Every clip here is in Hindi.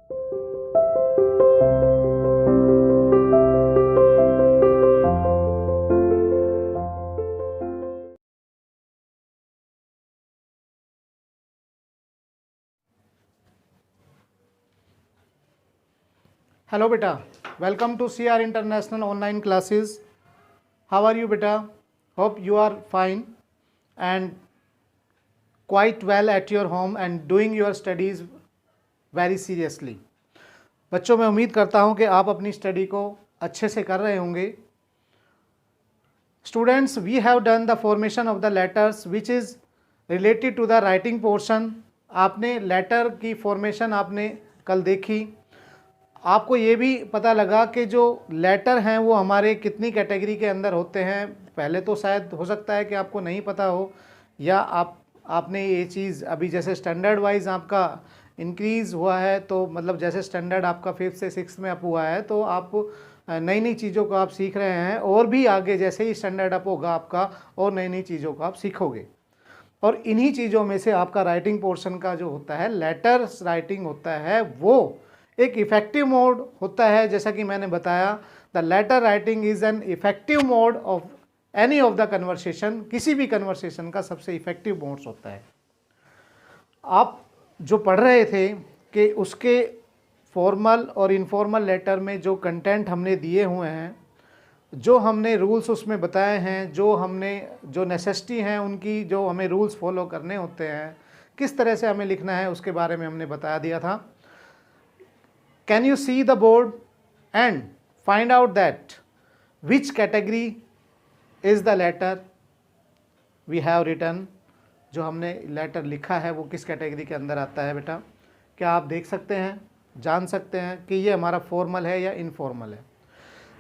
हेलो बेटा, welcome to CR international online classes. How are you बेटा? Hope you are fine and quite well at your home and doing your studies very seriously. बच्चों, मैं उम्मीद करता हूँ कि आप अपनी स्टडी को अच्छे से कर रहे होंगे। Students, we have done the formation of the letters which is related to the writing portion. आपने लेटर की फॉर्मेशन आपने कल देखी। आपको ये भी पता लगा कि जो लेटर हैं वो हमारे कितनी कैटेगरी के अंदर होते हैं। पहले तो शायद हो सकता है कि आपको नहीं पता हो, या आपने ये चीज़ अभी जैसे स्टैंडर्ड वाइज आपका इंक्रीज़ हुआ है, तो मतलब जैसे स्टैंडर्ड आपका 5th से 6th में अप हुआ है, तो आप नई नई चीज़ों को आप सीख रहे हैं, और भी आगे जैसे ही स्टैंडर्ड अप होगा आपका और नई नई चीज़ों को आप सीखोगे। और इन्हीं चीज़ों में से आपका राइटिंग पोर्शन का जो होता है, लेटर्स राइटिंग होता है, वो एक इफ़ेक्टिव मोड होता है। जैसा कि मैंने बताया, the letter writing is an effective mode of any of the conversation. किसी भी कन्वर्सेशन का सबसे इफ़ेक्टिव मोड्स होता है। आप जो पढ़ रहे थे कि उसके फॉर्मल और इनफॉर्मल लेटर में जो कंटेंट हमने दिए हुए हैं, जो हमने रूल्स उसमें बताए हैं, जो नेसेसिटी हैं उनकी, जो हमें रूल्स फॉलो करने होते हैं, किस तरह से हमें लिखना है, उसके बारे में हमने बता दिया था। Can you see the board and find out that which category is the letter we have written? जो हमने लेटर लिखा है वो किस कैटेगरी के अंदर आता है बेटा? क्या आप देख सकते हैं, जान सकते हैं कि ये हमारा फॉर्मल है या इनफॉर्मल है?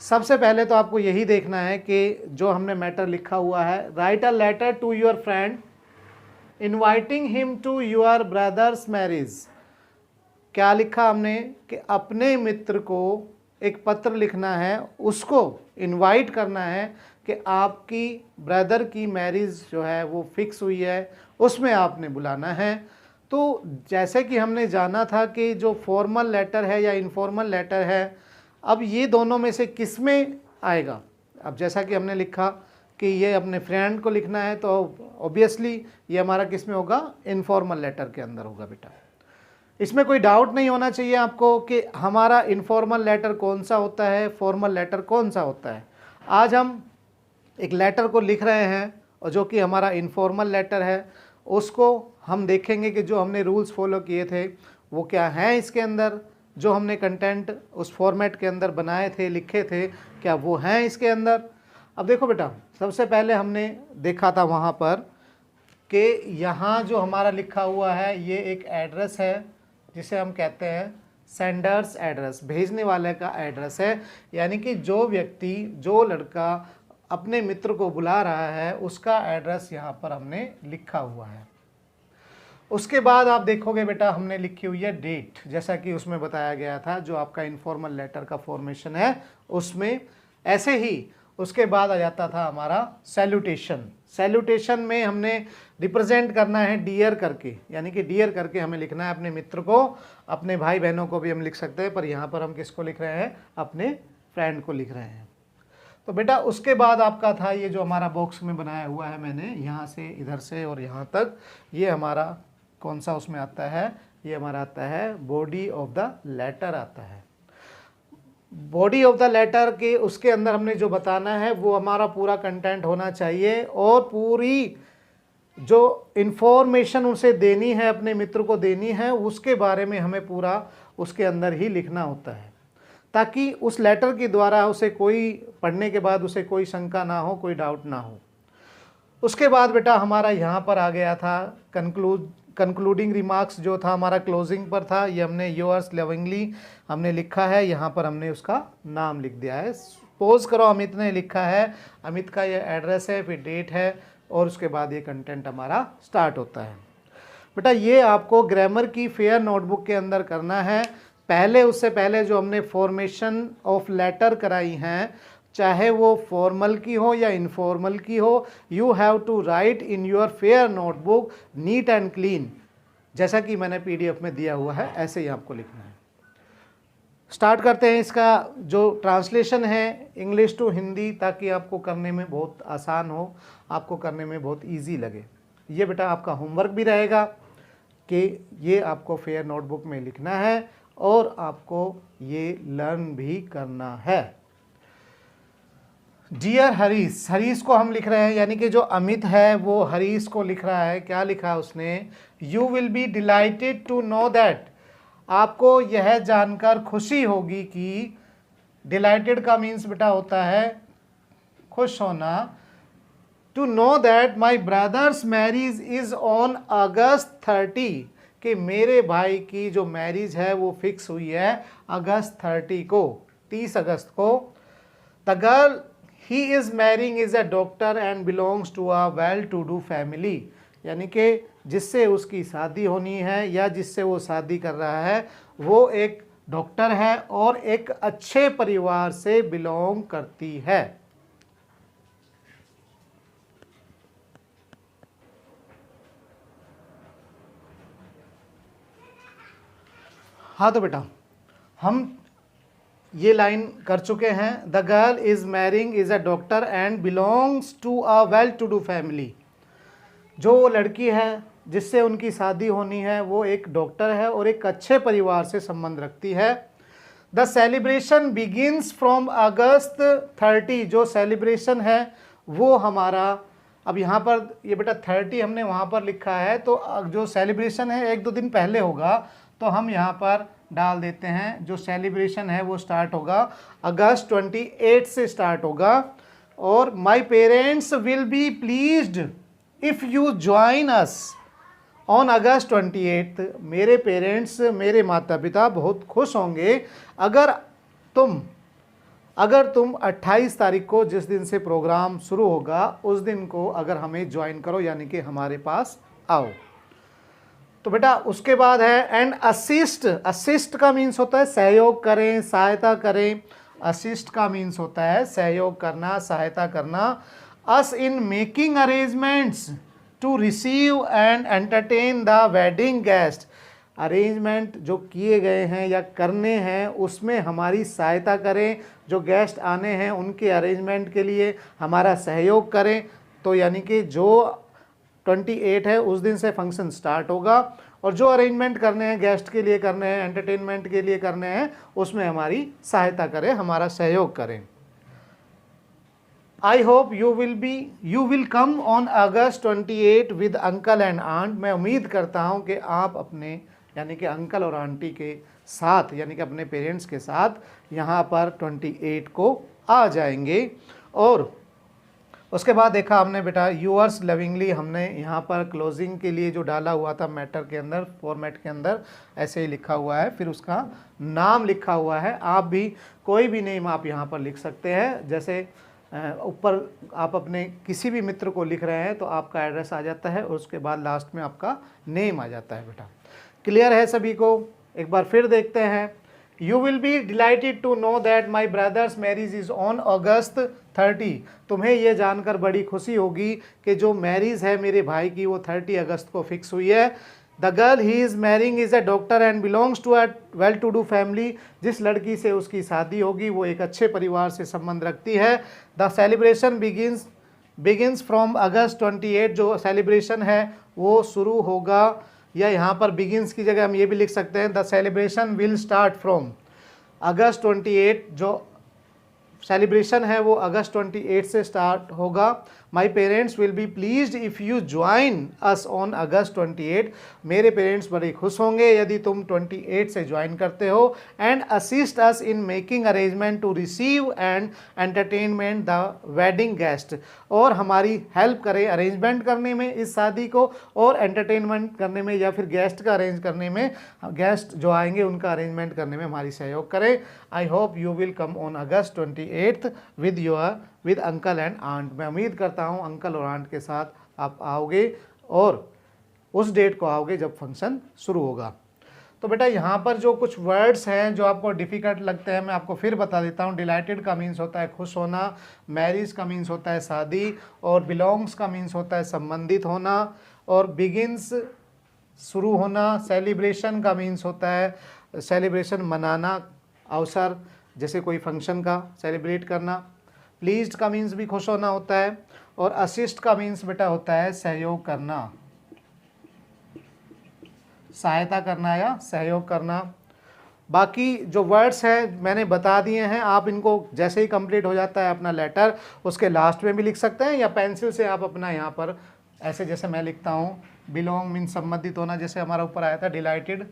सबसे पहले तो आपको यही देखना है कि जो हमने मैटर लिखा हुआ है, write a letter to your friend inviting him to your brother's marriage. क्या लिखा हमने कि अपने मित्र को एक पत्र लिखना है, उसको इनवाइट करना है कि आपकी ब्रदर की मैरिज जो है वो फिक्स हुई है, उसमें आपने बुलाना है। तो जैसे कि हमने जाना था कि जो फॉर्मल लेटर है या इनफॉर्मल लेटर है, अब ये दोनों में से किस में आएगा? अब जैसा कि हमने लिखा कि ये अपने फ्रेंड को लिखना है, तो ऑब्वियसली ये हमारा किस में होगा? इनफॉर्मल लेटर के अंदर होगा बेटा। इसमें कोई डाउट नहीं होना चाहिए आपको कि हमारा इनफॉर्मल लेटर कौन सा होता है, फॉर्मल लेटर कौन सा होता है। आज हम एक लेटर को लिख रहे हैं और जो कि हमारा इनफॉर्मल लेटर है, उसको हम देखेंगे कि जो हमने रूल्स फॉलो किए थे वो क्या हैं इसके अंदर, जो हमने कंटेंट उस फॉर्मेट के अंदर बनाए थे, लिखे थे, क्या वो हैं इसके अंदर। अब देखो बेटा, सबसे पहले हमने देखा था वहाँ पर कि यहाँ जो हमारा लिखा हुआ है ये एक एड्रेस है जिसे हम कहते हैं सेंडर्स एड्रेस, भेजने वाले का एड्रेस है। यानी कि जो व्यक्ति, जो लड़का अपने मित्र को बुला रहा है, उसका एड्रेस यहाँ पर हमने लिखा हुआ है। उसके बाद आप देखोगे बेटा, हमने लिखी हुई है डेट, जैसा कि उसमें बताया गया था, जो आपका इनफॉर्मल लेटर का फॉर्मेशन है उसमें। ऐसे ही उसके बाद आ जाता था हमारा सैल्यूटेशन। सैल्यूटेशन में हमने रिप्रेजेंट करना है डियर करके, यानी कि डियर करके हमें लिखना है अपने मित्र को, अपने भाई बहनों को भी हम लिख सकते हैं, पर यहाँ पर हम किसको लिख रहे हैं? अपने फ्रेंड को लिख रहे हैं। तो बेटा उसके बाद आपका था ये जो हमारा बॉक्स में बनाया हुआ है मैंने, यहाँ से इधर से और यहाँ तक, ये हमारा कौन सा उसमें आता है? ये हमारा आता है बॉडी ऑफ द लेटर आता है। बॉडी ऑफ द लेटर के उसके अंदर हमने जो बताना है वो हमारा पूरा कंटेंट होना चाहिए, और पूरी जो इन्फॉर्मेशन उसे देनी है, अपने मित्र को देनी है, उसके बारे में हमें पूरा उसके अंदर ही लिखना होता है, ताकि उस लेटर के द्वारा उसे कोई पढ़ने के बाद उसे कोई शंका ना हो, कोई डाउट ना हो। उसके बाद बेटा हमारा यहाँ पर आ गया था कंक्लूडिंग रिमार्क्स, जो था हमारा क्लोजिंग पर था। ये हमने योर्स लविंगली हमने लिखा है, यहाँ पर हमने उसका नाम लिख दिया है। सपोज करो अमित ने लिखा है, अमित का ये एड्रेस है, फिर डेट है, और उसके बाद ये कंटेंट हमारा स्टार्ट होता है। बेटा ये आपको ग्रामर की फेयर नोटबुक के अंदर करना है। पहले, उससे पहले जो हमने फॉर्मेशन ऑफ लेटर कराई हैं, चाहे वो फॉर्मल की हो या इनफॉर्मल की हो, you have to write in your fair notebook neat and clean, जैसा कि मैंने PDF में दिया हुआ है, ऐसे ही आपको लिखना है। स्टार्ट करते हैं इसका जो ट्रांसलेशन है इंग्लिश टू हिंदी, ताकि आपको करने में बहुत आसान हो, आपको करने में बहुत इजी लगे। ये बेटा आपका होमवर्क भी रहेगा कि ये आपको फेयर नोटबुक में लिखना है और आपको ये लर्न भी करना है। डियर हरीश, हरीश को हम लिख रहे हैं, यानी कि जो अमित है वो हरीश को लिख रहा है। क्या लिखा है उसने? You will be delighted to know that, आपको यह जानकर खुशी होगी कि, डिलाइटेड का मीन्स बेटा होता है खुश होना, to know that my brother's marriage is on August 30, कि मेरे भाई की जो मैरिज है वो फिक्स हुई है अगस्त 30 को, 30 अगस्त को। The girl he is marrying is a doctor and belongs to a well to do family, यानी कि जिससे उसकी शादी होनी है या जिससे वो शादी कर रहा है वो एक डॉक्टर है और एक अच्छे परिवार से बिलोंग करती है। हाँ तो बेटा हम ये लाइन कर चुके हैं। The girl is marrying is a doctor and belongs to a well to do family, जो लड़की है जिससे उनकी शादी होनी है वो एक डॉक्टर है और एक अच्छे परिवार से संबंध रखती है। द सेलिब्रेशन बिगिंस फ्रॉम अगस्त 30, जो सेलिब्रेशन है वो हमारा, अब यहाँ पर ये बेटा 30 हमने वहाँ पर लिखा है, तो जो सेलिब्रेशन है 1-2 दिन पहले होगा, तो हम यहाँ पर डाल देते हैं जो सेलिब्रेशन है वो स्टार्ट होगा अगस्त 28 से स्टार्ट होगा। और my parents will be pleased if you join us on August 28, मेरे पेरेंट्स, मेरे माता पिता बहुत खुश होंगे अगर तुम 28 तारीख को, जिस दिन से प्रोग्राम शुरू होगा, उस दिन को अगर हमें ज्वाइन करो, यानी कि हमारे पास आओ। तो बेटा उसके बाद है एंड असिस्ट, असिस्ट का मीन्स होता है सहयोग करें, सहायता करें। असिस्ट का मीन्स होता है सहयोग करना, सहायता करना। Us in making arrangements to receive and entertain the wedding guest, arrangement जो किए गए हैं या करने हैं उसमें हमारी सहायता करें, जो गेस्ट आने हैं उनके अरेंजमेंट के लिए हमारा सहयोग करें। तो यानी कि जो 28 है उस दिन से फंक्शन स्टार्ट होगा और जो अरेंजमेंट करने हैं, गेस्ट के लिए करने हैं, एंटरटेनमेंट के लिए करने हैं, उसमें हमारी सहायता करें, हमारा सहयोग करें। I hope you will come on August 28 with uncle and aunt, मैं उम्मीद करता हूँ कि आप अपने यानी कि अंकल और आंटी के साथ, यानी कि अपने पेरेंट्स के साथ यहाँ पर 28 को आ जाएंगे। और उसके बाद देखा हमने बेटा यूअर्स लविंगली, हमने यहाँ पर क्लोजिंग के लिए जो डाला हुआ था मैटर के अंदर, फॉर्मेट के अंदर ऐसे ही लिखा हुआ है, फिर उसका नाम लिखा हुआ है। आप भी कोई भी नेम आप यहाँ पर लिख सकते हैं, जैसे ऊपर आप अपने किसी भी मित्र को लिख रहे हैं तो आपका एड्रेस आ जाता है और उसके बाद लास्ट में आपका नेम आ जाता है। बेटा क्लियर है सभी को? एक बार फिर देखते हैं। You will be delighted to know that my brother's marriage is on August 30, तुम्हें ये जानकर बड़ी खुशी होगी कि जो मैरिज है मेरे भाई की वो 30 अगस्त को फिक्स हुई है। The girl he is marrying is a doctor and belongs to a well to do family, जिस लड़की से उसकी शादी होगी वो एक अच्छे परिवार से संबंध रखती है। द सेलिब्रेशन बिगिंस फ्रॉम अगस्त 28, जो सेलिब्रेशन है वो शुरू होगा, या यहाँ पर बिगिंस की जगह हम ये भी लिख सकते हैं the celebration will start from अगस्त 28, जो सेलिब्रेशन है वो अगस्त 28 से स्टार्ट होगा। My parents will be pleased if you join us on August 28, मेरे पेरेंट्स बड़े खुश होंगे यदि तुम 28 से ज्वाइन करते हो। And assist us in making arrangement to receive and entertainment the wedding guest, और हमारी हेल्प करें अरेंजमेंट करने में इस शादी को और एंटरटेनमेंट करने में, या फिर गेस्ट का अरेंज करने में, गेस्ट जो आएंगे उनका अरेंजमेंट करने में हमारी सहयोग करें। I hope you will come on August 28 with uncle and aunt, मैं उम्मीद करता हूँ अंकल और आंट के साथ आप आओगे और उस डेट को आओगे जब फंक्शन शुरू होगा। तो बेटा यहाँ पर जो कुछ वर्ड्स हैं जो आपको डिफ़िकल्ट लगते हैं मैं आपको फिर बता देता हूँ। डिलाइटेड का मीन्स होता है खुश होना, मैरिज का मीन्स होता है शादी, और बिलोंग्स का मीन्स होता है संबंधित होना, और बिगिंस शुरू होना। सेलिब्रेशन का मीन्स होता है सेलिब्रेशन मनाना, अवसर, जैसे कोई फंक्शन का सेलिब्रेट करना। प्लीज्ड का मीन्स भी खुश होना होता है, और असिस्ट का मीन्स बेटा होता है सहयोग करना, सहायता करना या सहयोग करना। बाकी जो वर्ड्स हैं मैंने बता दिए हैं, आप इनको जैसे ही कंप्लीट हो जाता है अपना लेटर, उसके लास्ट में भी लिख सकते हैं, या पेंसिल से आप अपना यहाँ पर ऐसे, जैसे मैं लिखता हूँ बिलोंग मीन्स संबंधित होना, जैसे हमारा ऊपर आया था डिलाइटेड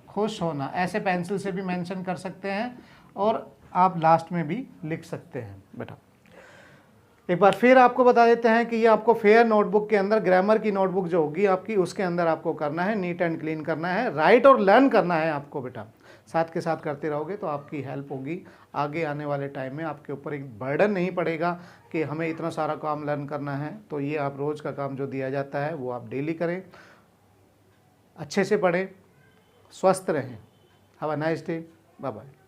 खुश होना, ऐसे पेंसिल से भी मेंशन कर सकते हैं, और आप लास्ट में भी लिख सकते हैं बेटा। एक बार फिर आपको बता देते हैं कि ये आपको फेयर नोटबुक के अंदर, ग्रामर की नोटबुक जो होगी आपकी, उसके अंदर आपको करना है, नीट एंड क्लीन करना है, राइट और लर्न करना है आपको बेटा। साथ के साथ करते रहोगे तो आपकी हेल्प होगी आगे आने वाले टाइम में, आपके ऊपर एक बर्डन नहीं पड़ेगा कि हमें इतना सारा काम लर्न करना है। तो ये आप रोज़ का काम जो दिया जाता है वो आप डेली करें, अच्छे से पढ़ें, स्वस्थ रहें। Have a nice day, bye bye.